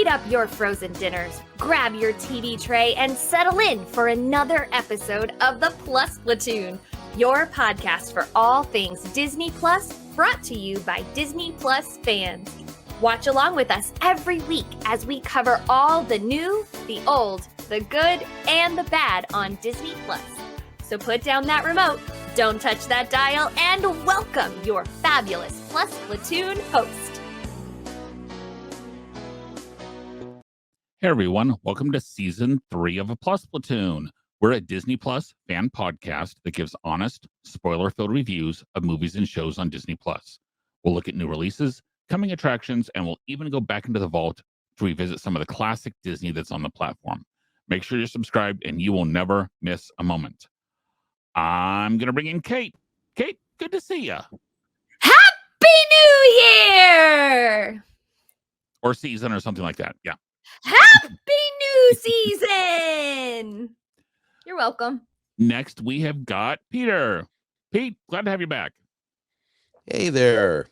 up your frozen dinners, grab your TV tray, and settle in for another episode of the Plus Platoon, your podcast for all things Disney Plus, brought to you by Disney Plus fans. Watch along with us every week as we cover all the new, the old, the good, and the bad on Disney Plus. So put down that remote, don't touch that dial, and welcome your fabulous Plus Platoon host. Hey everyone, welcome to Season 3 of A Plus Platoon. We're a Disney Plus fan podcast that gives honest, spoiler-filled reviews of movies and shows on Disney Plus. We'll look at new releases, coming attractions, and we'll even go back into the vault to revisit some of the classic Disney that's on the platform. Make sure you're subscribed and you will never miss a moment. I'm going to bring in Kate. Kate, good to see you. Happy New Year! Or season or something like that, yeah. Happy New Season! You're welcome. Next, we have got Peter. Pete, glad to have you back. Hey there.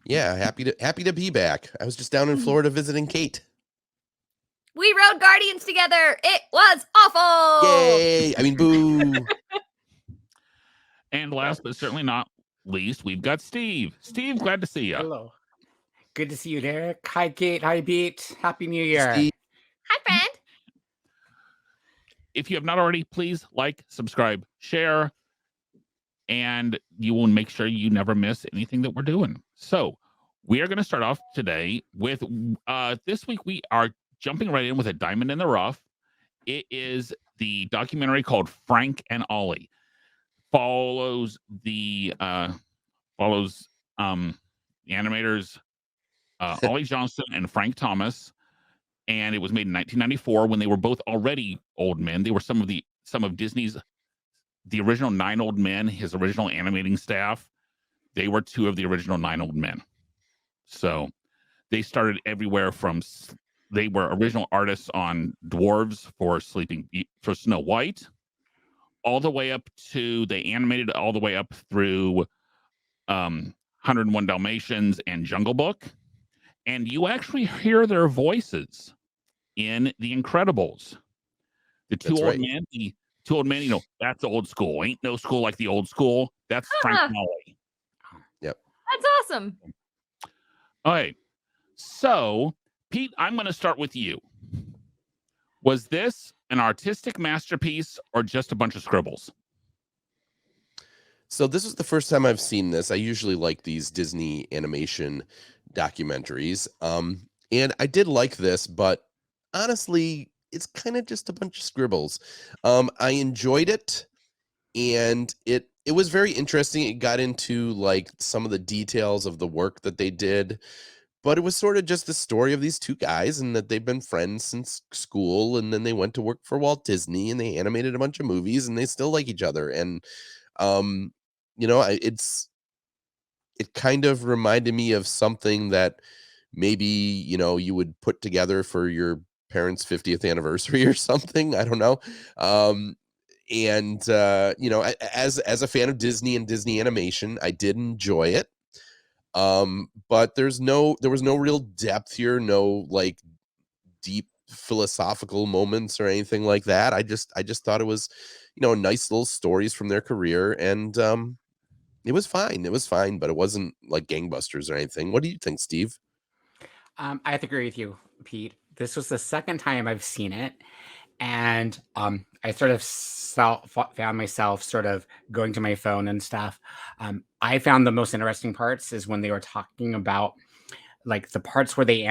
Yeah, happy to be back. I was just down in Florida visiting Kate. We rode Guardians together. It was awful. Yay! I mean, boo. And last but certainly not least, we've got Steve. Steve, glad to see you. Hello. Good to see you, Derek. Hi, Kate. Hi, Pete. Happy New Year. Steve. Hi, friend. If you have not already, please like, subscribe, share, and you will make sure you never miss anything that we're doing. So we are going to start off today with, this week we are jumping right in with a diamond in the rough. It is the documentary called Frank and Ollie. Follows the animators Ollie Johnston and Frank Thomas, and it was made in 1994 when they were both already old men. They were some of Disney's, the original 9 old men, his original animating staff. They were 2 of the original 9 old men. So they started everywhere from, they were original artists on dwarves for Snow White, all the way up to, they animated all the way up through 101 Dalmatians and Jungle Book. And you actually hear their voices in The Incredibles. The two old men, you know, that's old school. Ain't no school like the old school. That's Frank and Ollie. Yep. That's awesome. All right. So, Pete, I'm going to start with you. Was this an artistic masterpiece or just a bunch of scribbles? So this is the first time I've seen this. I usually like these Disney animation documentaries. And I did like this, but honestly, it's kind of just a bunch of scribbles. I enjoyed it, and it was very interesting. It got into like some of the details of the work that they did, but it was sort of just the story of these 2 guys and that they've been friends since school, and then they went to work for Walt Disney and they animated a bunch of movies and they still like each other. And you know, it kind of reminded me of something that maybe, you know, you would put together for your parents' 50th anniversary or something. I don't know. You know, as a fan of Disney and Disney animation, I did enjoy it. But there was no real depth here, no like deep philosophical moments or anything like that. I just thought it was, you know, nice little stories from their career, and it was fine, but it wasn't like gangbusters or anything. What do you think, Steve? I have to agree with you, Pete. This was the second time I've seen it, and I sort of found myself sort of going to my phone and stuff. I found the most interesting parts is when they were talking about like the parts where they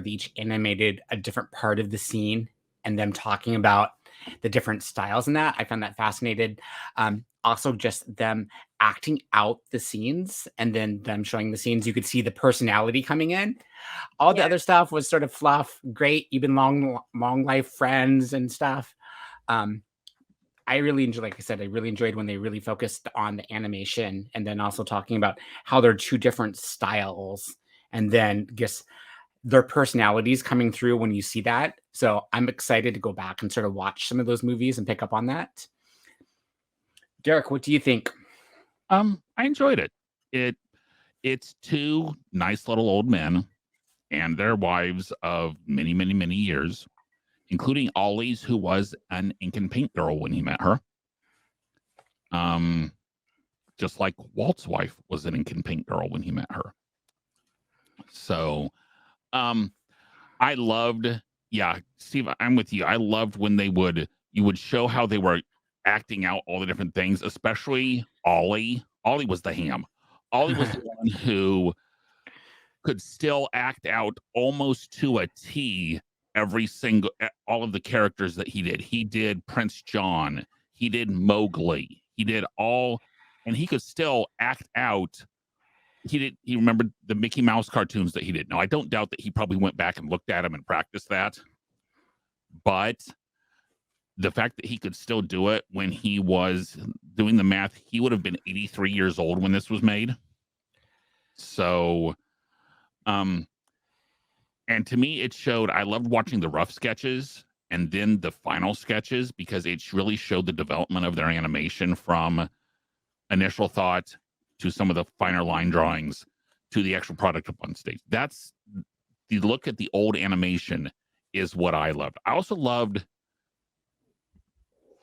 each animated a different part of the scene, and them talking about the different styles in that. I found that fascinating. Also just them acting out the scenes and then them showing the scenes. You could see the personality coming in. All the other stuff was sort of fluff. Great. You've been long life friends and stuff. I really enjoyed, like I said, I really enjoyed when they really focused on the animation and then also talking about how they're 2 different styles and then just their personalities coming through when you see that. So I'm excited to go back and sort of watch some of those movies and pick up on that. Derek, what do you think? I enjoyed it. It's 2 nice little old men and their wives of many, many, many years, including Ollie's, who was an ink and paint girl when he met her. Just like Walt's wife was an ink and paint girl when he met her. So, I loved, yeah, Steve, I'm with you. I loved when you would show how they were acting out all the different things, especially Ollie. Ollie was the ham. Ollie was the one who could still act out almost to a T all of the characters that he did. He did Prince John. He did Mowgli. He did all, and he could still act out. He remembered the Mickey Mouse cartoons that he did. Now, I don't doubt that he probably went back and looked at them and practiced that. But the fact that he could still do it when he was doing the math, he would have been 83 years old when this was made. So, and to me, it showed, I loved watching the rough sketches and then the final sketches because it really showed the development of their animation from initial thought to some of the finer line drawings to the actual product up on stage. That's the look at the old animation is what I loved. I also loved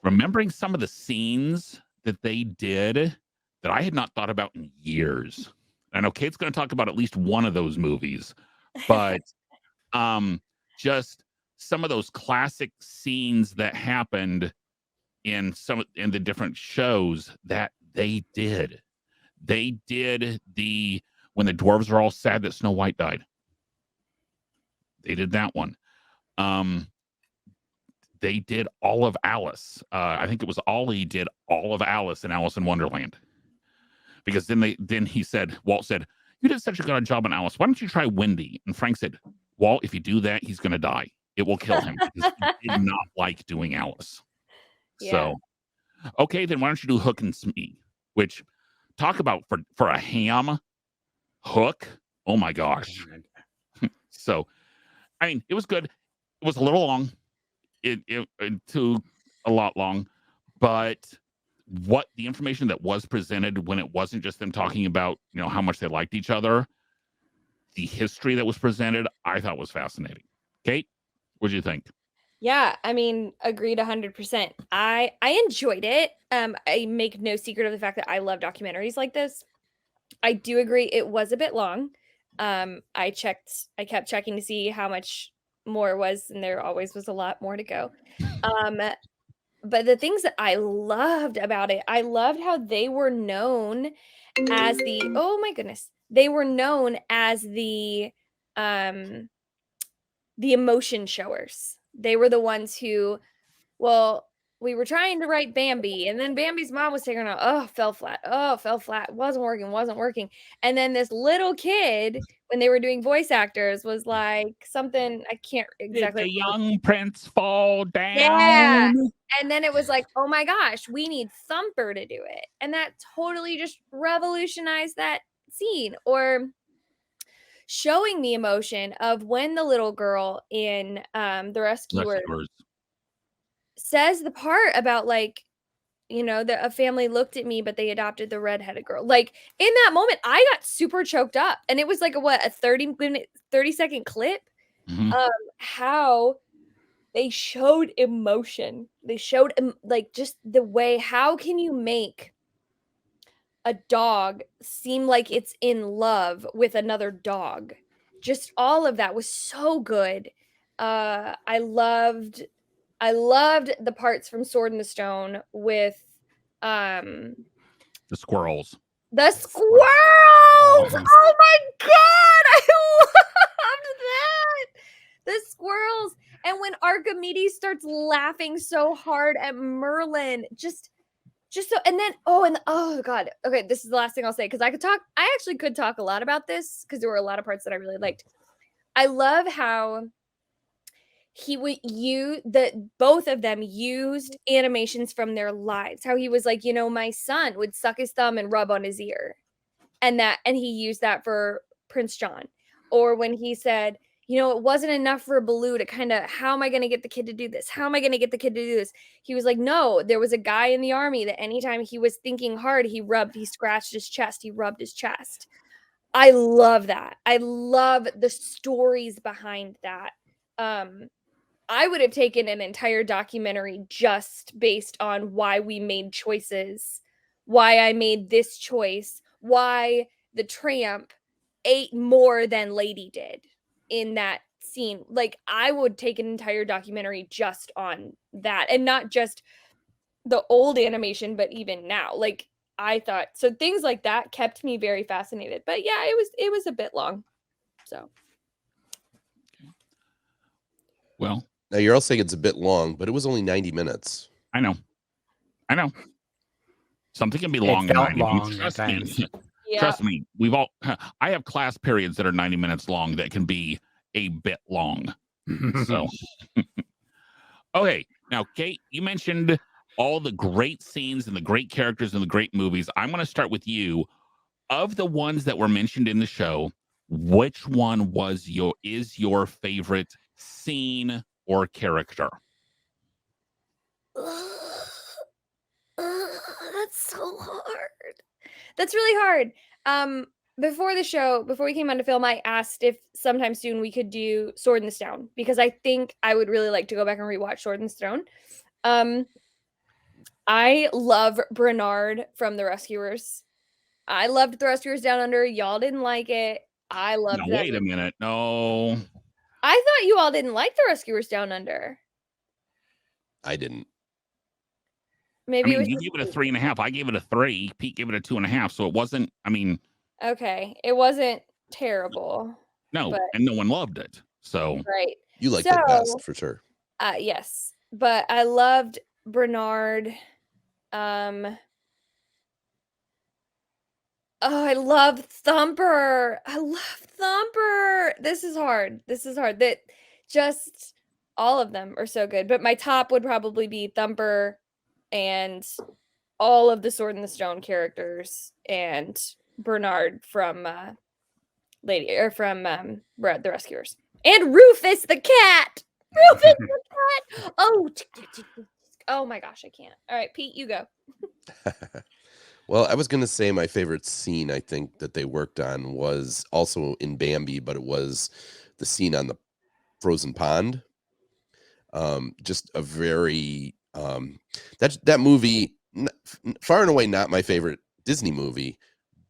remembering some of the scenes that they did that I had not thought about in years. I know Kate's going to talk about at least one of those movies, but just some of those classic scenes that happened in the different shows that they did. They did when the dwarves are all sad that Snow White died. They did that one. They did all of Alice. I think it was Ollie did all of Alice in Alice in Wonderland. Because then Walt said, "You did such a good job on Alice. Why don't you try Wendy?" And Frank said, "Walt, if you do that, he's going to die. It will kill him." Because he did not like doing Alice. Yeah. So, okay, then why don't you do Hook and Smee? Which, talk about for a ham, Hook. Oh my gosh. So, I mean, it was good. It was a little long. It took a lot long, but what the information that was presented when it wasn't just them talking about, how much they liked each other, the history that was presented, I thought was fascinating. Kate, what did you think? Yeah, I mean, agreed 100%. I enjoyed it. I make no secret of the fact that I love documentaries like this. I do agree it was a bit long. I kept checking to see how much more it was, and there always was a lot more to go. But the things that I loved about it, I loved how they were known as oh my goodness, they were known as the emotion showers. They were the ones who, well, we were trying to write Bambi, and then Bambi's mom was taking her, fell flat, wasn't working. And then this little kid, when they were doing voice actors, was like something, I can't exactly. Did the young prince fall down? Yeah. And then it was like, oh my gosh, we need Thumper to do it. And that totally just revolutionized that scene. Or showing the emotion of when the little girl in The Rescuers says the part about a family looked at me, but they adopted the redheaded girl. Like, in that moment, I got super choked up. And it was like a 30-second clip. Mm-hmm. How they showed emotion. They showed just the way, how can you make a dog seem like it's in love with another dog? Just all of that was so good. I loved the parts from Sword in the Stone with the squirrels. The squirrels! Oh my god! I loved that! The squirrels. And when Archimedes starts laughing so hard at Merlin, just so, and then, oh god. Okay, this is the last thing I'll say, because I actually could talk a lot about this, because there were a lot of parts that I really liked. I love how both of them used animations from their lives. How he was like, my son would suck his thumb and rub on his ear. And he used that for Prince John. Or when he said, it wasn't enough for Baloo to kind of, how am I going to get the kid to do this? How am I going to get the kid to do this? He was like, no, there was a guy in the army that anytime he was thinking hard, he scratched his chest, he rubbed his chest. I love that. I love the stories behind that. I would have taken an entire documentary just based on why we made choices, why I made this choice, why the tramp ate more than Lady did in that scene. Like, I would take an entire documentary just on that, and not just the old animation, but even now. Like, I thought so things like that kept me very fascinated. But yeah, it was a bit long. So Well, Now you're all saying it's a bit long, but it was only 90 minutes. I know. Something can be It long in felt 90 minutes. long at Trust times. me. yeah. Trust me. I have class periods that are 90 minutes long that can be a bit long. So, okay. Now, Kate, you mentioned all the great scenes and the great characters and the great movies. I'm going to start with you. Of the ones that were mentioned in the show, which one is your favorite scene or character? That's so hard. That's really hard. Before the show, before we came on to film, I asked if sometime soon we could do Sword in the Stone, because I think I would really like to go back and rewatch Sword in the Stone. I love Bernard from The Rescuers. I loved The Rescuers Down Under. Y'all didn't like it. I loved Now, that wait a movie. minute. No. I thought you all didn't like The Rescuers Down Under. I didn't. Maybe it was you gave it a 3.5. I gave it a 3. Pete gave it a 2.5. So it wasn't, okay. It wasn't terrible. no, But and no one loved it. So right. You liked it best for sure. Yes. But I loved Bernard. Oh, I love Thumper. I love Thumper. This is hard. That just all of them are so good. But my top would probably be Thumper and all of the Sword in the Stone characters and Bernard from The Rescuers. And Rufus the cat. Rufus the cat. Oh my gosh, I can't. All right, Pete, you go. Well, I was going to say my favorite scene I think that they worked on was also in Bambi, but it was the scene on the frozen pond. Just a very that movie, far and away not my favorite Disney movie,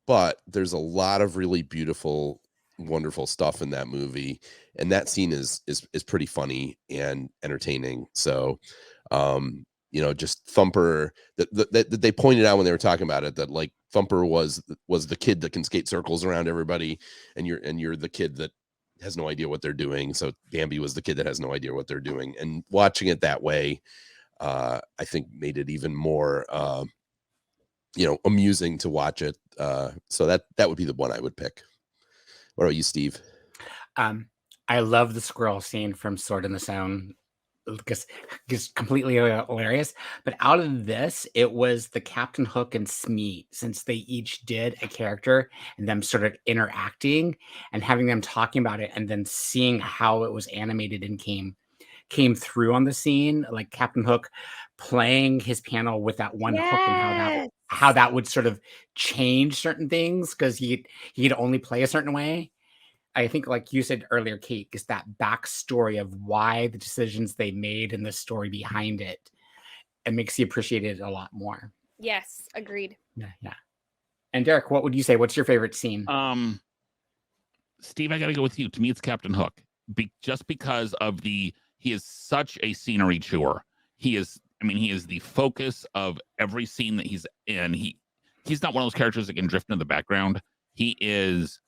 but there's a lot of really beautiful, wonderful stuff in that movie, and that scene is pretty funny and entertaining. So just Thumper, that they pointed out when they were talking about it, that like Thumper was the kid that can skate circles around everybody, and you're the kid that has no idea what they're doing. So Bambi was the kid that has no idea what they're doing, and watching it that way, I think made it even more amusing to watch it. So that would be the one I would pick. What about you, Steve? I love the squirrel scene from Sword in the Stone, because it's completely hilarious. But out of this, it was the Captain Hook and Smee, since they each did a character and them sort of interacting and having them talking about it, and then seeing how it was animated and came through on the scene, like Captain Hook playing his piano with that one hook, and how that would sort of change certain things because he'd only play a certain way. I think, like you said earlier, Kate, is that backstory of why the decisions they made and the story behind it. It makes you appreciate it a lot more. Yes, agreed. Yeah. And Derek, what would you say? What's your favorite scene? Steve, I got to go with you. To me, it's Captain Hook. Just because of he is such a scenery chewer. He is the focus of every scene that he's in. He's not one of those characters that can drift into the background. He is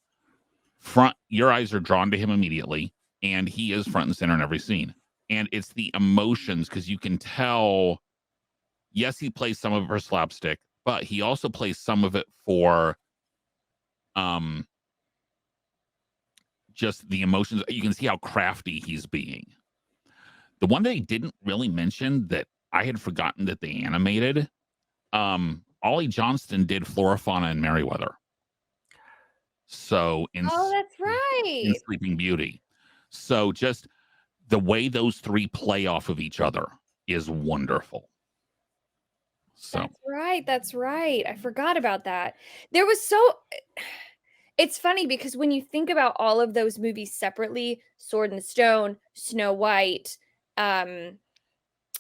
front. Your eyes are drawn to him immediately, and he is front and center in every scene. And it's the emotions, because you can tell. Yes, he plays some of it for slapstick, but he also plays some of it for just the emotions. You can see how crafty he's being. The one that he didn't really mention that I had forgotten that they animated, Ollie Johnston did Flora, Fauna, and Merriweather. So that's right. In Sleeping Beauty. So just the way those three play off of each other is wonderful. So That's right. I forgot about that. It's funny because when you think about all of those movies separately, Sword in the Stone, Snow White, um,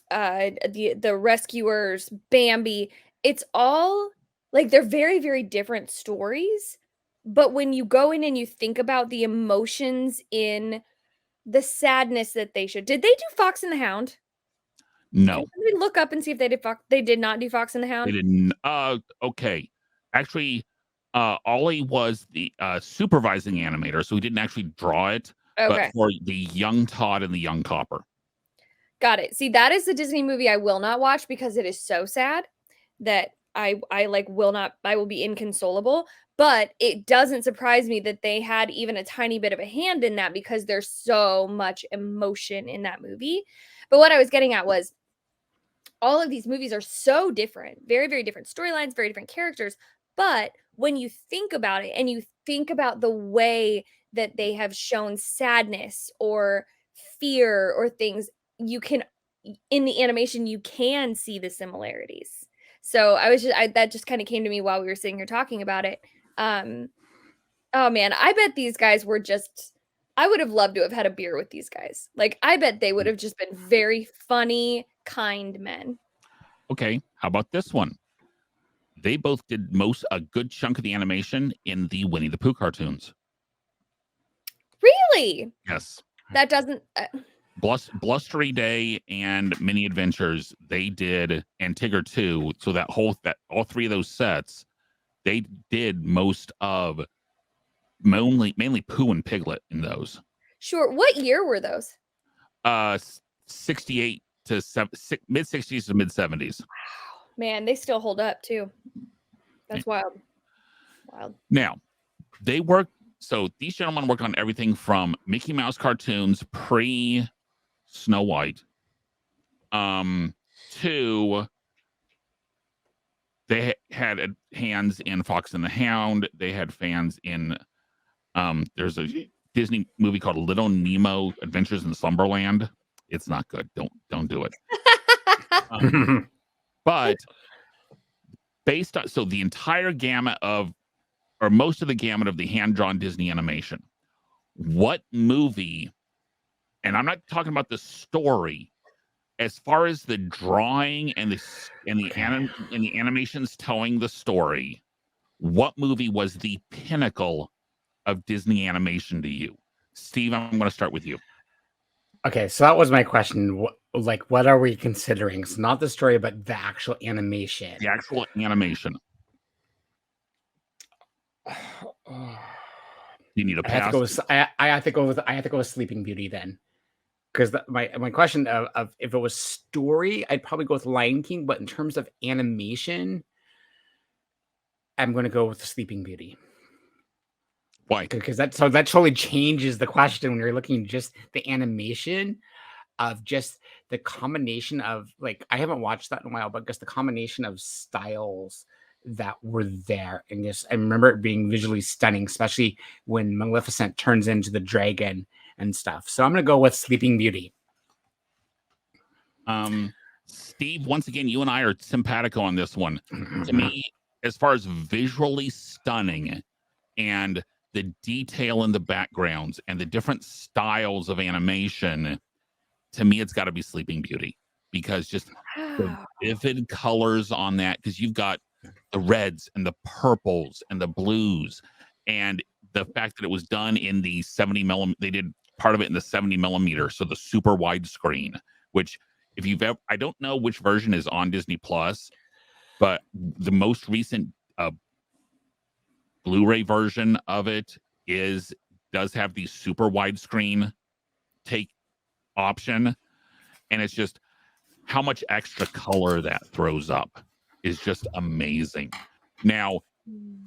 the Rescuers, Bambi, it's all like they're very, very different stories. But when you go in and you think about the emotions in the sadness that they should, did they do Fox and the Hound? No, Can we look up and see if they did Fox? They did not do Fox and the they Hound. didn't. Okay. Actually, Ollie was the supervising animator, so he didn't actually draw it, but Okay, for the young Todd and the young Copper. got it. See, that is the Disney movie I will not watch because it is so sad that I like will not. I will be inconsolable. But it doesn't surprise me that they had even a tiny bit of a hand in that because there's so much emotion in that movie. But what I was getting at was all of these movies are so different, very, very different storylines, very different characters. But when you think about it and you think about the way that they have shown sadness or fear or things, you can, in the animation, you can see the similarities. So that just kind of came to me while we were sitting here talking about it. Oh man, I bet these guys were just, I would have loved to have had a beer with these guys. Like, I bet they would have just been very funny, kind men. Okay, how about this one? They both did a good chunk of the animation in the Winnie the Pooh cartoons. Really? Yes. That doesn't. Blustery Day and Mini Adventures, they did, and Tigger 2. So that all three of those sets, they did most of mainly Pooh and Piglet in those. Sure. What year were those? 68 to mid 60s to mid 70s. Man, they still hold up too. That's wild. Wild. Now, these gentlemen worked on everything from Mickey Mouse cartoons pre Snow White to they had hands in Fox and the Hound. They had fans in there's a Disney movie called Little Nemo Adventures in Slumberland. It's not good. Don't do it. But based on the entire gamut of, or most of the gamut of the hand-drawn Disney animation, what movie, and I'm not talking about the story, as far as the drawing and the animations telling the story, what movie was the pinnacle of Disney animation to you? Steve, I'm going to start with you. Okay, so that was my question. What are we considering? So not the story, but the actual animation. The actual animation. You need a pass. I have to go with Sleeping Beauty then, because my question of if it was story, I'd probably go with Lion King. But in terms of animation, I'm going to go with Sleeping Beauty. Why? Because that totally changes the question when you're looking just the animation of just the combination of, like, I haven't watched that in a while, but just the combination of styles that were there. And just, I remember it being visually stunning, especially when Maleficent turns into the dragon and stuff. So I'm going to go with Sleeping Beauty. Steve, once again, you and I are simpatico on this one. To me, as far as visually stunning and the detail in the backgrounds and the different styles of animation, to me, it's got to be Sleeping Beauty, because just the vivid colors on that, because you've got the reds and the purples and the blues, and the fact that it was done in the 70 millimeter, they did part of it in the 70 millimeter, so the super wide screen, which if you've ever, I don't know which version is on Disney Plus, but the most recent Blu-ray version of it does have the super widescreen take option, and it's just how much extra color that throws up is just amazing. Now,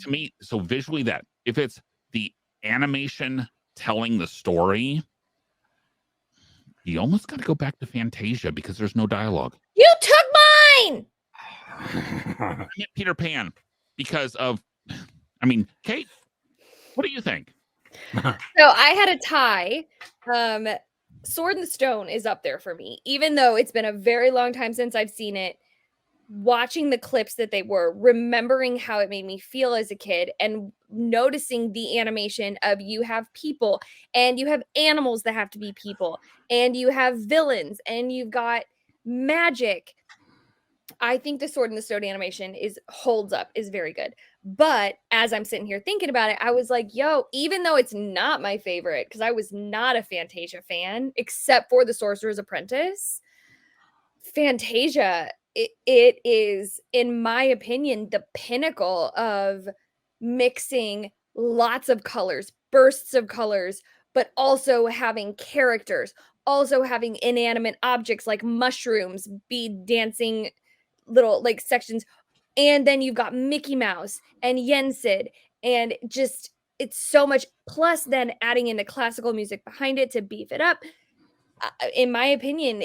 to me, so visually, that if it's the animation telling the story, you almost got to go back to Fantasia because there's no dialogue. You took mine. I meant Peter Pan because of, Kate, what do you think? So I had a tie. Sword in the Stone is up there for me, even though it's been a very long time since I've seen it. watching the clips that they were, remembering how it made me feel as a kid, and noticing the animation of you have people and you have animals that have to be people and you have villains and you've got magic. I think the Sword and the Stone animation holds up, is very good. But as I'm sitting here thinking about it, I was like, yo, even though it's not my favorite, because I was not a Fantasia fan, except for The Sorcerer's Apprentice, Fantasia, it is, in my opinion, the pinnacle of mixing lots of colors, bursts of colors, but also having characters, also having inanimate objects like mushrooms be dancing little like sections. And then you've got Mickey Mouse and Yensid, and just it's so much. Plus, then adding in the classical music behind it to beef it up. In my opinion,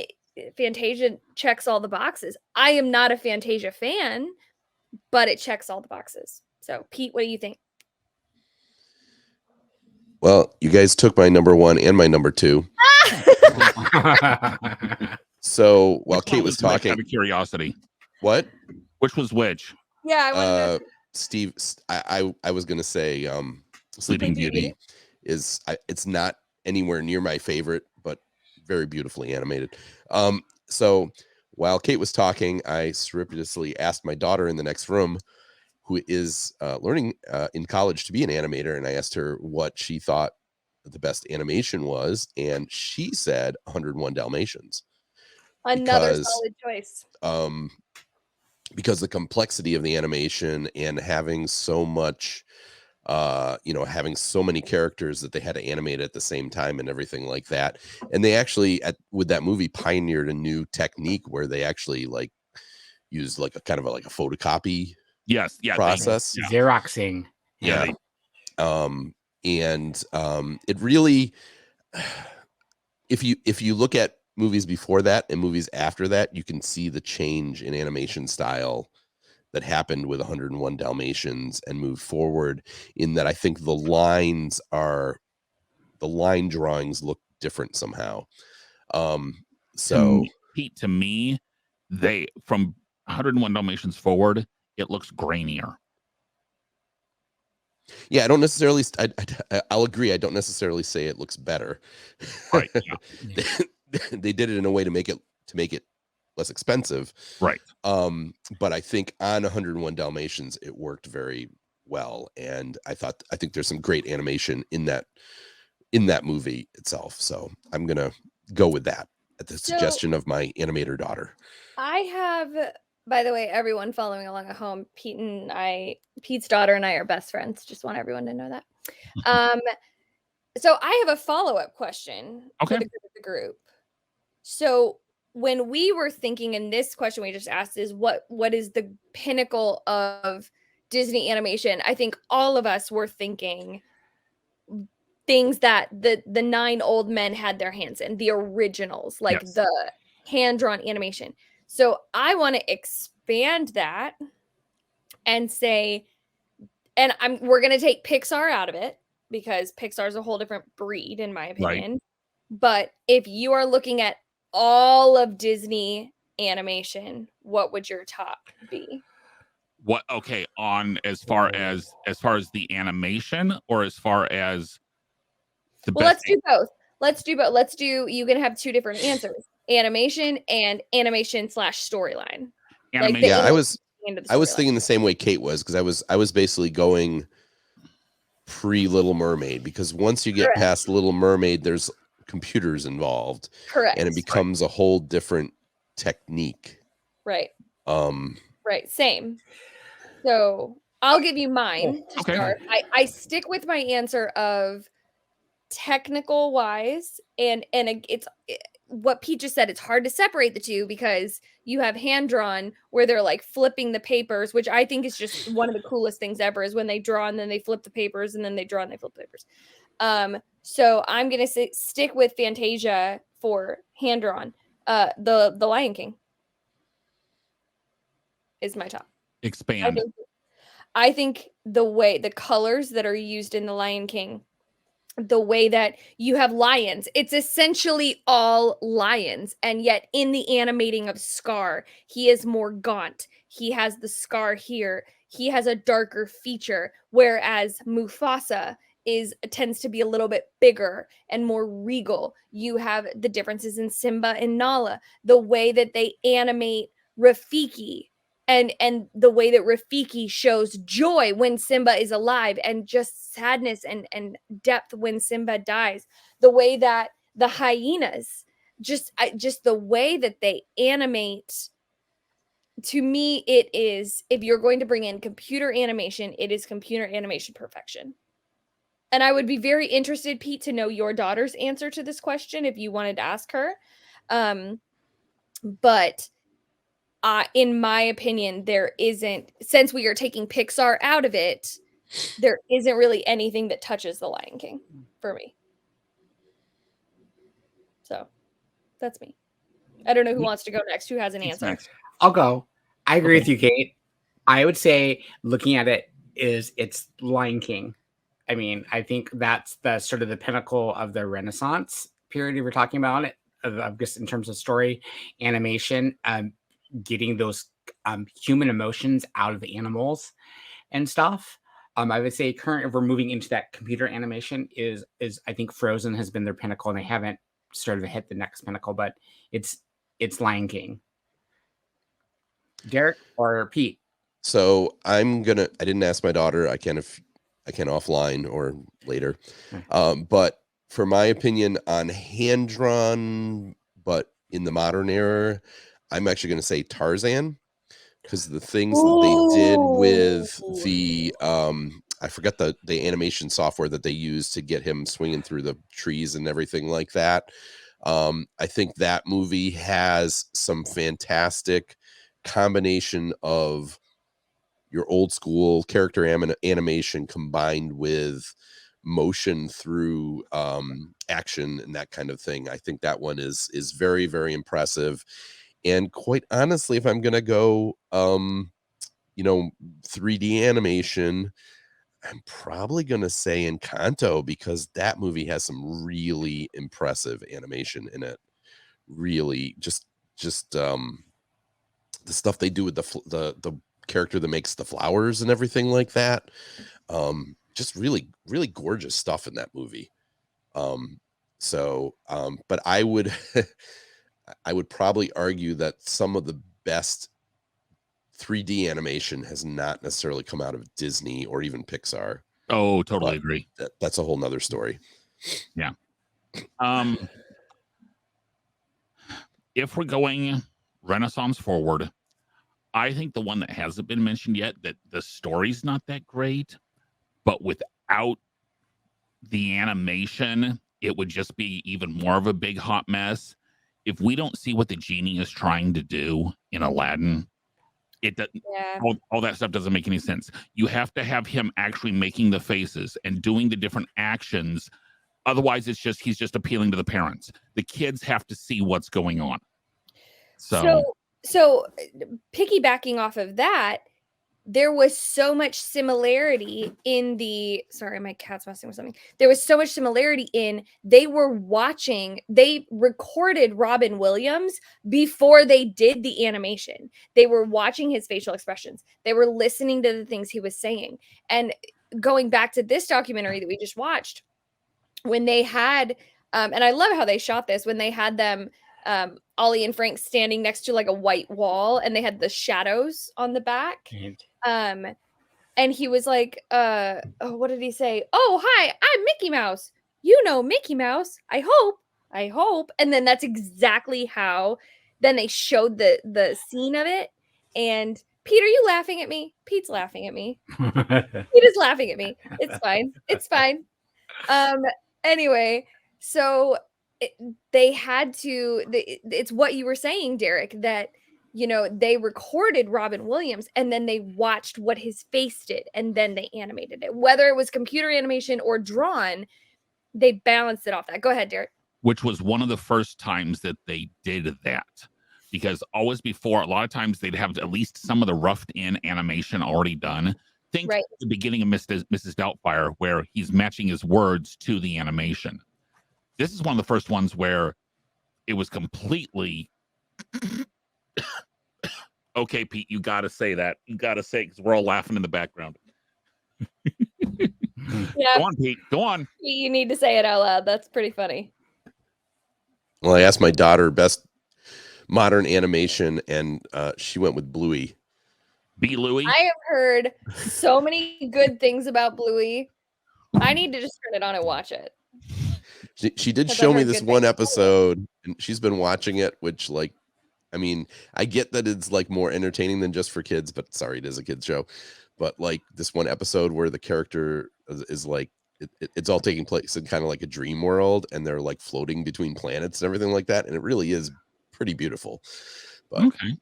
Fantasia checks all the boxes. I am not a Fantasia fan, but it checks all the boxes. So, Pete, what do you think? Well, you guys took my number 1 and my number 2. So while Which one Kate was which, talking, out of curiosity, what? which was which? Yeah, I wanted to. Steve, I was gonna say Sleeping Beauty is it's not anywhere near my favorite, but very beautifully animated. So while Kate was talking, I surreptitiously asked my daughter in the next room, who is learning in college to be an animator, and I asked her what she thought the best animation was, and she said 101 Dalmatians. Another solid choice. Because the complexity of the animation and having so much, having so many characters that they had to animate at the same time and everything like that. And they actually, with that movie, pioneered a new technique where they actually like used like a kind of like a photocopy process. Xeroxing. Yeah. It really, if you look at movies before that and movies after that, you can see the change in animation style that happened with 101 Dalmatians and moved forward, in that I think the line drawings look different somehow. Pete, to me, they from 101 Dalmatians forward, it looks grainier. Yeah, I don't necessarily. I'll agree. I don't necessarily say it looks better. Right. Yeah. They did it in a way to make it less expensive. Right. But I think on 101 Dalmatians, it worked very well, and I think there's some great animation in that movie itself. So I'm gonna go with that at the suggestion of my animator daughter. I have, by the way, everyone following along at home, Pete's daughter and I are best friends. Just want everyone to know that. So I have a follow-up question for the group. So when we were thinking, and this question we just asked is what is the pinnacle of Disney animation? I think all of us were thinking things that the 9 old men had their hands in, the originals, like the hand-drawn animation. So I want to expand that and say, and we're going to take Pixar out of it because Pixar is a whole different breed, in my opinion. Right. But if you are looking at all of Disney animation, what would your top be? What? Okay, on as far as the animation, or as far as the let's do both. You can have 2 different answers: animation and animation/storyline. Animation. Yeah, I was thinking the same way Kate was, because I was basically going pre Little Mermaid, because once you get past Little Mermaid, there's computers involved. Correct. And it becomes a whole different technique. Right. Right. Same. So I'll give you mine to start. I stick with my answer of technical wise, and it's what Pete just said. It's hard to separate the two because you have hand drawn where they're like flipping the papers, which I think is just one of the coolest things ever, is when they draw and then they flip the papers and then they draw and they flip the papers. So I'm gonna stick with Fantasia for hand drawn. The Lion King is my top. Expand. I think the colors that are used in the Lion King the way that you have lions. It's essentially all lions. And yet in the animating of Scar, he is more gaunt. He has the scar here. He has a darker feature, whereas Mufasa tends to be a little bit bigger and more regal. You have the differences in Simba and Nala, the way that they animate Rafiki, and the way that Rafiki shows joy when Simba is alive, and just sadness and depth when Simba dies. The way that the hyenas, just the way that they animate, to me, it is, if you're going to bring in computer animation, it is computer animation perfection. And I would be very interested, Pete, to know your daughter's answer to this question if you wanted to ask her. But in my opinion, there isn't, since we are taking Pixar out of it, there isn't really anything that touches The Lion King for me. So that's me. I don't know who wants to go next. Who has an answer? Next. I'll go. I agree Okay. with you, Kate. I would say, looking at it, it's Lion King. I mean, I think that's the sort of the pinnacle of the Renaissance period we're talking about it, of just in terms of story, animation, getting those human emotions out of the animals and stuff. I would say current, if we're moving into that computer animation, is I think Frozen has been their pinnacle, and they haven't sort of hit the next pinnacle, but it's Lion King. Derek or Pete? So I didn't ask my daughter. I can offline or later. But for my opinion on hand-drawn, but in the modern era, I'm actually going to say Tarzan, because the things that they did with the I forgot the animation software that they used to get him swinging through the trees and everything like that. I think that movie has some fantastic combination of your old school character animation combined with motion through action and that kind of thing. I think that one is very, very impressive. And quite honestly, if I'm gonna go 3D animation, I'm probably gonna say Encanto, because that movie has some really impressive animation in it. Really, just the stuff they do with the character that makes the flowers and everything like that. Just really, really gorgeous stuff in that movie. But I would I would probably argue that some of the best 3D animation has not necessarily come out of Disney or even Pixar. Oh, totally agree. That's a whole nother story. Yeah. If we're going Renaissance forward, I think the one that hasn't been mentioned yet, that the story's not that great, but without the animation, it would just be even more of a big hot mess. If we don't see what the genie is trying to do in Aladdin, it doesn't. Yeah. All that stuff doesn't make any sense. You have to have him actually making the faces and doing the different actions. Otherwise, he's just appealing to the parents. The kids have to see what's going on. So piggybacking off of that, there was so much similarity in the, sorry, my cat's messing with something. There was so much similarity in, they recorded Robin Williams before they did the animation. They were watching his facial expressions. They were listening to the things he was saying. And going back to this documentary that we just watched, when they had, and I love how they shot this, when they had them, Ollie and Frank standing next to like a white wall, and they had the shadows on the back. And he was like, what did he say? Oh, hi, I'm Mickey Mouse. You know Mickey Mouse. I hope. And then that's exactly how then they showed the scene of it. And Pete, are you laughing at me? Pete's laughing at me. Pete is laughing at me. It's fine. It's fine. Anyway, so they had to, it's what you were saying, Derek, that, they recorded Robin Williams and then they watched what his face did and then they animated it. Whether it was computer animation or drawn, they balanced it off that. Go ahead, Derek. Which was one of the first times that they did that. Because always before, a lot of times they'd have at least some of the roughed in animation already done. Think Right. the beginning of Mrs. Doubtfire, where he's matching his words to the animation. This is one of the first ones where it was completely okay, Pete, you got to say that. You got to say it because we're all laughing in the background. Yeah, Go on, Pete. Go on. you need to say it out loud. That's pretty funny. Well, I asked my daughter best modern animation, and she went with Bluey. B. Louie. I have heard so many good things about Bluey. I need to just turn it on and watch it. She did 'Cause show I've me heard this good one things. episode, and she's been watching it, which, like, I mean, I get that it's like more entertaining than just for kids, but sorry, it is a kids show. But like this one episode where the character is like, it's all taking place in kind of like a dream world, and they're like floating between planets and everything like that, and it really is pretty beautiful. But Okay.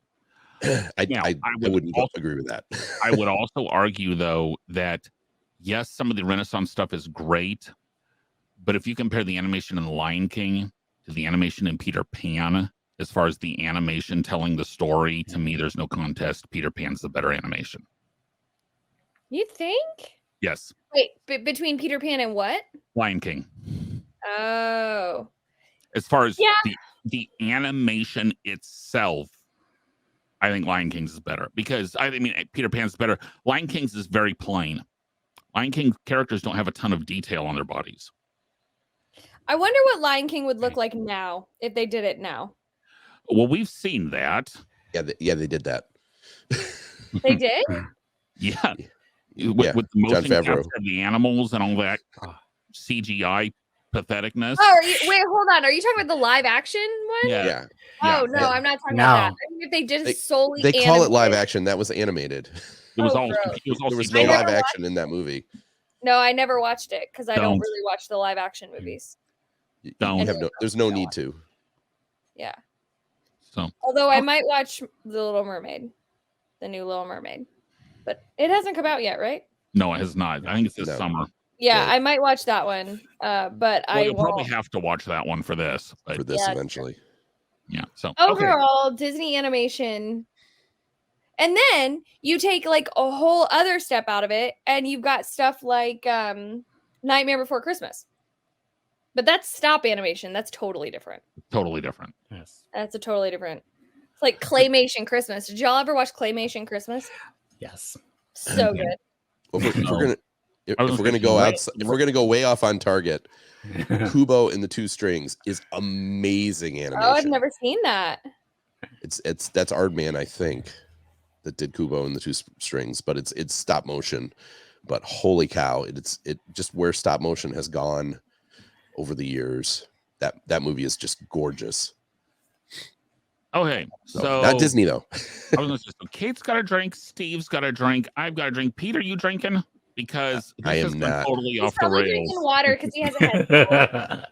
Now, I wouldn't agree with that. I would also argue, though, that yes, some of the Renaissance stuff is great, but if you compare the animation in The Lion King to the animation in Peter Pan, as far as the animation telling the story, to me, there's no contest. Peter Pan's the better animation. You think? Yes. Wait, between Peter Pan and what? Lion King. Oh. As far as Yeah. the animation itself, I think Lion King's is better because I mean Peter Pan's better. Lion King's is very plain. Lion King characters don't have a ton of detail on their bodies. I wonder what Lion King would look like now if they did it now. Well, we've seen that. Yeah, they did that. They did? Yeah. Yeah, With the motion Jon capture Favreau. of the animals and all that CGI patheticness. Oh, wait, hold on. Are you talking about the live action one? Yeah. Yeah, Oh, no, Yeah. I'm not talking No. about that. I mean, if they did They- it solely they call it live animated. action. That was animated. It was Oh, all gross. There was CGI. no I never live action in that movie. No, I never watched it because I don't Don't. really watch the live action movies. You Don't. have there's no need to. Yeah. So Although I might watch The Little Mermaid, the new Little Mermaid. But it hasn't come out yet, right? no, it has not. I think it's this No. summer. Yeah, Yeah. I might watch that one. But Well, I you'll probably won't. have to watch that one for this. But For this Yeah, eventually. yeah. So okay. Overall, Disney animation. And then you take like a whole other step out of it, and you've got stuff like Nightmare Before Christmas. But that's stop animation. That's totally different. Totally different. Yes. That's a totally different. It's like Claymation Christmas. Did y'all ever watch Claymation Christmas? Yes. So good. Well, if No. we're gonna if I was we're gonna thinking, go right, outside, if we're gonna go way off on target, Kubo and the Two Strings is amazing animation. Oh, I've never seen that. It's that's Aardman, I think, that did Kubo and the Two Strings, but it's stop motion. But holy cow, it just where stop motion has gone over the years. That movie is just gorgeous. Okay. So Not Disney though. I was gonna say, so Kate's got a drink, Steve's got a drink, I've got a drink. Pete, are you drinking? Because this I am has been not. totally He's off the probably rails. drinking water because he has a head.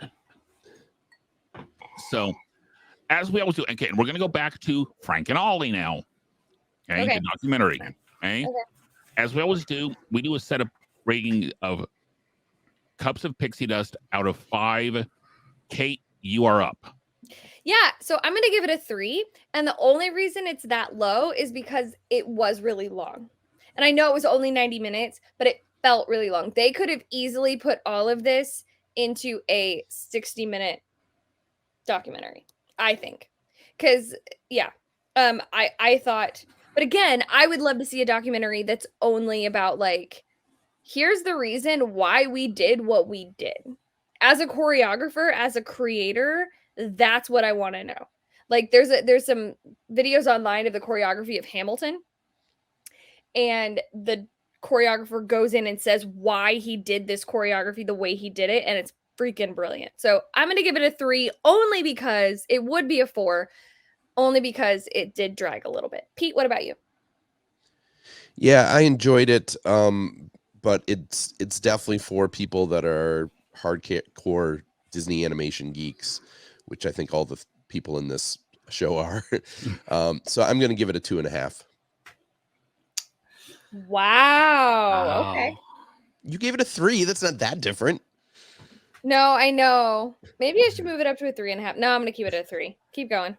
So, as we always do, okay, we're gonna go back to Frank and Ollie now. Okay, Okay. the documentary. Okay? Okay. As we always do, we do a set of rating of cups of pixie dust out of 5. Kate, you are up. Yeah, so I'm gonna give it a 3, and the only reason it's that low is because it was really long. And I know it was only 90 minutes, but it felt really long. They could have easily put all of this into a 60-minute documentary, I think. Because I thought, but again, I would love to see a documentary that's only about like, here's the reason why we did what we did. As a choreographer, as a creator, that's what I want to know. Like there's some videos online of the choreography of Hamilton, and the choreographer goes in and says why he did this choreography the way he did it, and it's freaking brilliant. So I'm going to give it a 3 only because it would be a 4 only because it did drag a little bit. Pete, what about you? Yeah, I enjoyed it. But it's definitely for people that are hardcore Disney animation geeks, which I think all the people in this show are. So I'm going to give it a 2.5. Wow. Okay. You gave it a 3. That's not that different. No, I know. Maybe I should move it up to a 3.5. No, I'm going to keep it at a 3. Keep going.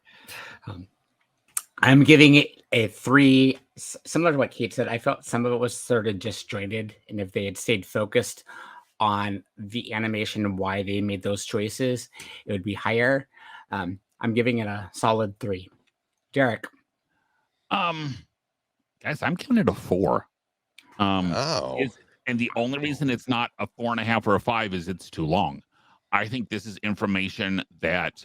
I'm giving it a 3, similar to what Kate said. I felt some of it was sort of disjointed, and if they had stayed focused on the animation and why they made those choices, it would be higher. I'm giving it a solid 3. Derek. Guys, I'm giving it a 4. Oh. And the only reason it's not a 4.5 or a 5 is it's too long. I think this is information that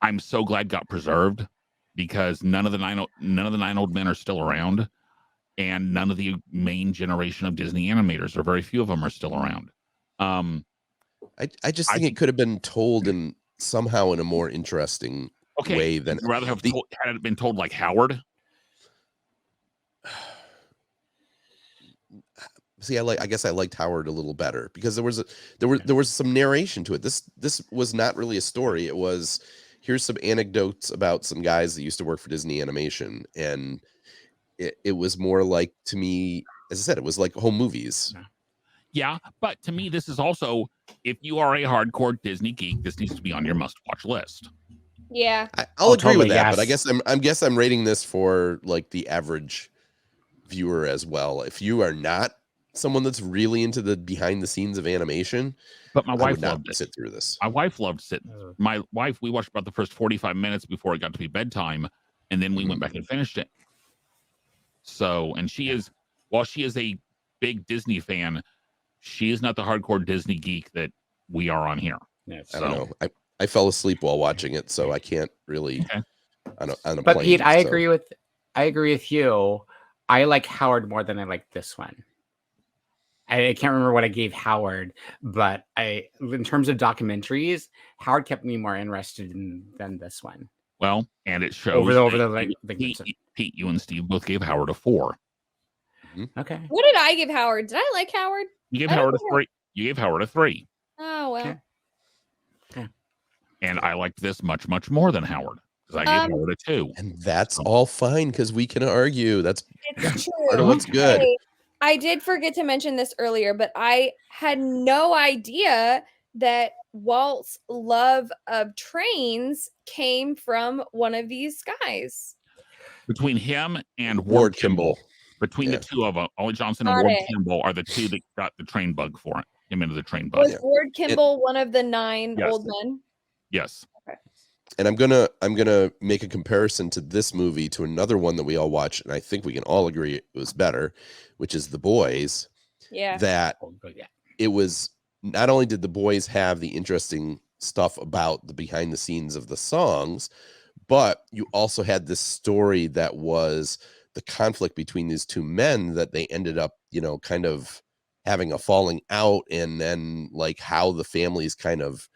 I'm so glad got preserved, because none of the nine old men are still around, and none of the main generation of Disney animators, or very few of them, are still around. I just think it could have been told in somehow in a more interesting way than. Would you rather have had it been told like Howard? See, I guess I liked Howard a little better, because there was some narration to it. This was not really a story. It was, here's some anecdotes about some guys that used to work for Disney Animation, and it was more like, to me, as I said, it was like home movies. Yeah, but to me, this is also, if you are a hardcore Disney geek, this needs to be on your must-watch list. Yeah, I'll agree with totally, that, but yes. I guess I'm rating this for like the average viewer as well. If you are not someone that's really into the behind the scenes of animation, but my I wife would not loved it. sit through this. My wife loved sitting. My wife, we watched about the first 45 minutes before it got to be bedtime, and then we went back and finished it. So, and she is, while she is a big Disney fan, she is not the hardcore Disney geek that we are on here. I don't know. I fell asleep while watching it, so I can't really. On a but plane, Pete, I agree with you. I like Howard more than I like this one. I can't remember what I gave Howard, but in terms of documentaries, Howard kept me more interested than this one. Well, and it shows over the Pete, you and Steve both gave Howard a 4. Okay. What did I give Howard? Did I like Howard? You gave Howard a 3. You gave Howard a 3. Oh well. Okay. And I liked this much, much more than Howard, because I gave Howard a 2. And that's all fine, because we can argue. That's It's part of what's good. Hey, I did forget to mention this earlier, but I had no idea that Walt's love of trains came from one of these guys. Between him and Ward Kimball. Between the two of them, Ollie Johnson and Ward Kimball are the two that got the train bug for it. Him into the train bug. Was Ward Kimball one of the 9 old men? Yes. Okay. And I'm gonna make a comparison to this movie to another one that we all watched, and I think we can all agree it was better, which is The Boys. Yeah. That it was, not only did The Boys have the interesting stuff about the behind the scenes of the songs, but you also had this story that was the conflict between these two men, that they ended up, kind of having a falling out, and then like how the families kind of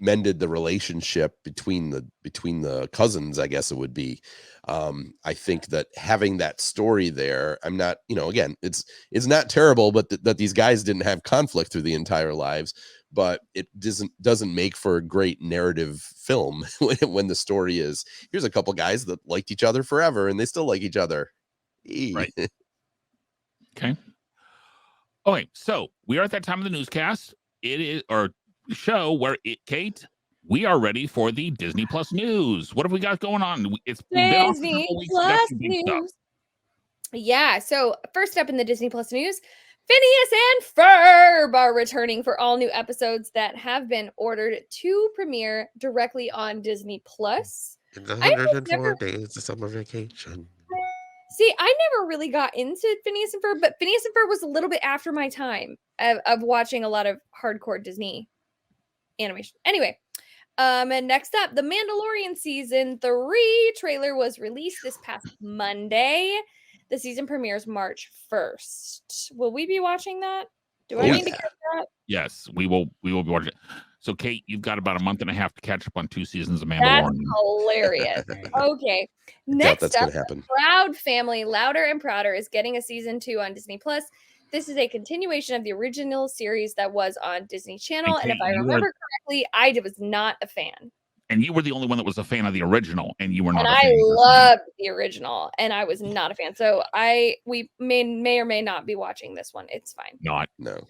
mended the relationship between the cousins, I guess it would be. I think that having that story there, I'm not, again, it's not terrible, but that these guys didn't have conflict through the entire lives, but it doesn't make for a great narrative film when the story is, here's a couple guys that liked each other forever and they still like each other. Right. Okay. Okay, so we are at that time of the newscast. It is our show where Kate, we are ready for the Disney Plus news. What have we got going on? It's Disney Plus news. Yeah, so first up in the Disney Plus news, Phineas and Ferb are returning for all new episodes that have been ordered to premiere directly on Disney Plus. In the 104 days of summer vacation. See, I never really got into Phineas and Ferb, but Phineas and Ferb was a little bit after my time of watching a lot of hardcore Disney animation. Anyway, and next up, The Mandalorian Season 3 trailer was released this past Monday. The season premieres March 1st. Will we be watching that? Do I need to catch that? Yes, we will be watching it. So, Kate, you've got about a month and a half to catch up on 2 seasons of Mandalorian. That's hilarious. Okay. Next up, Proud Family, Louder and Prouder is getting a season 2 on Disney Plus. This is a continuation of the original series that was on Disney Channel. And if I remember correctly, I was not a fan. And you were the only one that was a fan of the original, and you were not. And I loved the original, and I was not a fan. So we may or may not be watching this one. It's fine. No.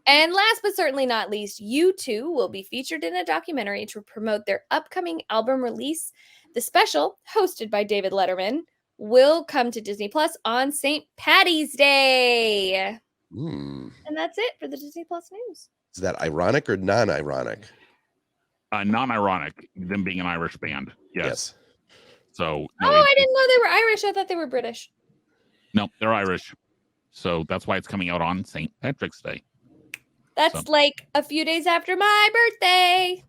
And last but certainly not least, U2 will be featured in a documentary to promote their upcoming album release. The special, hosted by David Letterman, will come to Disney Plus on St. Patty's Day. Hmm. And that's it for the Disney Plus news. Is that ironic or non-ironic? Non-ironic, them being an Irish band. Yes. So no, I didn't know they were Irish. I thought they were British. No, they're Irish. So that's why it's coming out on St. Patrick's Day. That's like a few days after my birthday.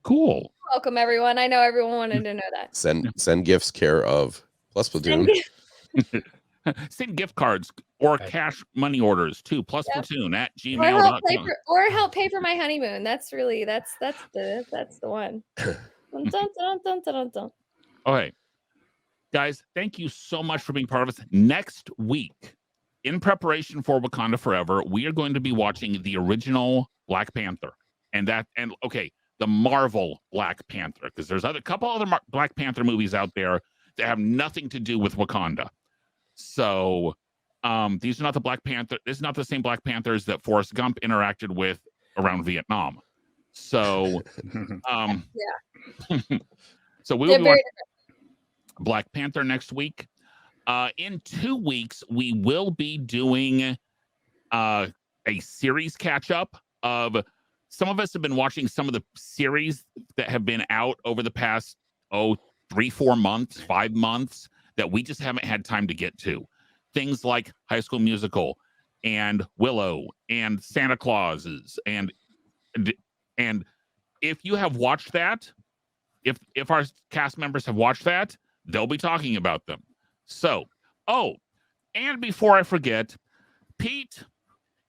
Cool. Welcome, everyone. I know everyone wanted to know that. Send gifts care of Plus Platoon. Send gift cards or cash money orders to Plus Platoon at gmail.com. Or help pay for my honeymoon. That's the one. Dun, dun, dun, dun, dun, dun. Okay. Guys, thank you so much for being part of us. Next week, in preparation for Wakanda Forever, we are going to be watching the original Black Panther. The Marvel Black Panther, because there's a couple other Black Panther movies out there that have nothing to do with Wakanda. So these are not the Black Panther. This is not the same Black Panthers that Forrest Gump interacted with around Vietnam. So, so we will be watching Black Panther next week. In 2 weeks, we will be doing a series catch up of. Some of us have been watching some of the series that have been out over the past 3-4 months, 5 months that we just haven't had time to get to. Things like High School Musical and Willow and Santa Clauses and if you have watched that, if our cast members have watched that, they'll be talking about them. So, and before I forget, Pete,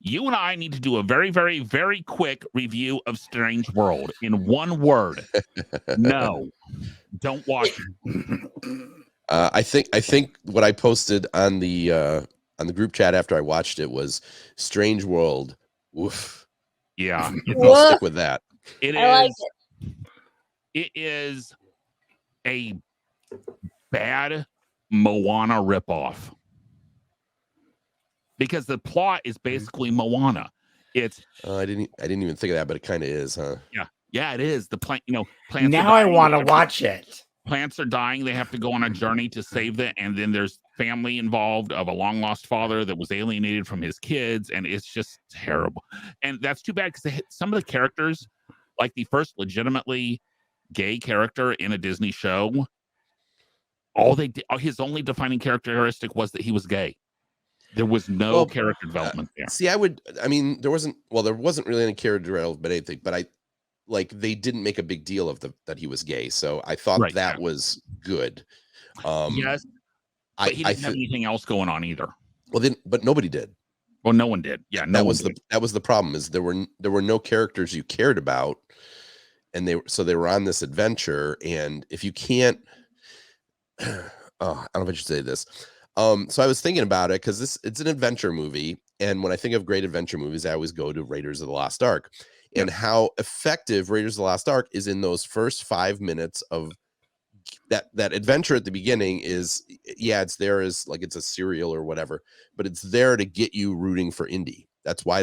you and I need to do a very, very, very quick review of Strange World in one word. No, don't watch it. I think what I posted on the group chat after I watched it was Strange World. Oof. Yeah, I'll stick with that. Like it. It is a bad Moana ripoff. Because the plot is basically Moana. It's I didn't even think of that, but it kind of is, huh? Yeah, it is. The plants. Now I want to watch it. Plants are dying. They have to go on a journey to save them, and then there's family involved of a long lost father that was alienated from his kids, and it's just terrible. And that's too bad because some of the characters, like the first legitimately gay character in a Disney show, his only defining characteristic was that he was gay. There was no character development there. There wasn't really any character development, anything, but they didn't make a big deal of that he was gay. So I thought that was good. Yes. But he didn't have anything else going on either. But nobody did. Well, no one did. Yeah. That was the problem is there were no characters you cared about. And they were on this adventure. And if you can't, I don't know if I should say this. So I was thinking about it because it's an adventure movie, and when I think of great adventure movies, I always go to Raiders of the Lost Ark, and how effective Raiders of the Lost Ark is in those first 5 minutes of that adventure at the beginning is, it's there as like it's a serial or whatever, but it's there to get you rooting for Indy. That's why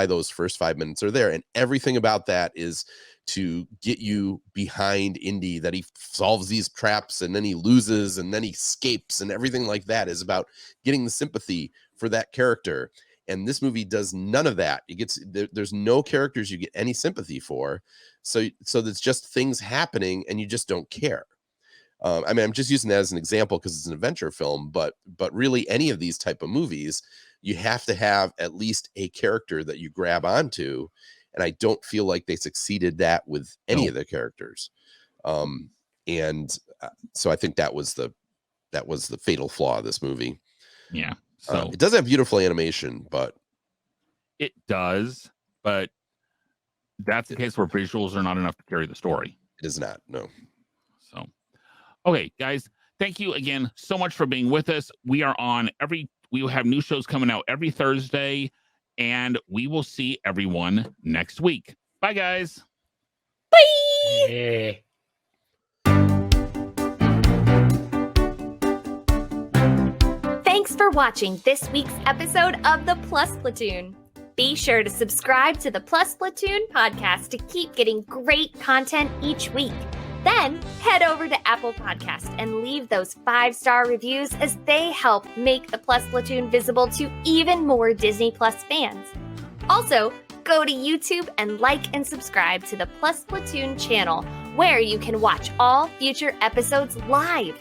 those first 5 minutes are there, and everything about that is to get you behind Indy, that he solves these traps and then he loses and then he escapes, and everything like that is about getting the sympathy for that character. And this movie does none of that. There's no characters you get any sympathy for. So there's just things happening and you just don't care. I'm just using that as an example because it's an adventure film, but really any of these type of movies, you have to have at least a character that you grab onto. And I don't feel like they succeeded that with any of the characters. So I think that was the fatal flaw of this movie. Yeah. So it does have beautiful animation, but it does, but that's the case where visuals are not enough to carry the story. It is not. No. So, okay, guys, thank you again so much for being with us. We will have new shows coming out every Thursday. And we will see everyone next week. Bye, guys. Bye. Hey. Thanks for watching this week's episode of the Plus Platoon. Be sure to subscribe to the Plus Platoon podcast to keep getting great content each week. Then head over to Apple Podcast and leave those 5-star reviews as they help make the Plus Platoon visible to even more Disney Plus fans. Also, go to YouTube and like and subscribe to the Plus Platoon channel, where you can watch all future episodes live.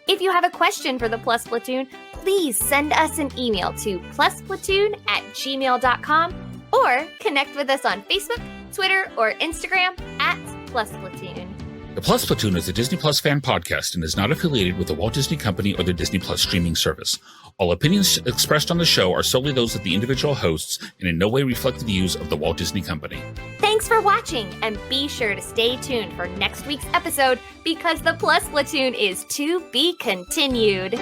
If you have a question for the Plus Platoon, please send us an email to plusplatoon@gmail.com or connect with us on Facebook, Twitter, or Instagram @PlusPlatoon. The Plus Platoon is a Disney Plus fan podcast and is not affiliated with the Walt Disney Company or the Disney Plus streaming service. All opinions expressed on the show are solely those of the individual hosts and in no way reflect the views of the Walt Disney Company. Thanks for watching, and be sure to stay tuned for next week's episode because the Plus Platoon is to be continued.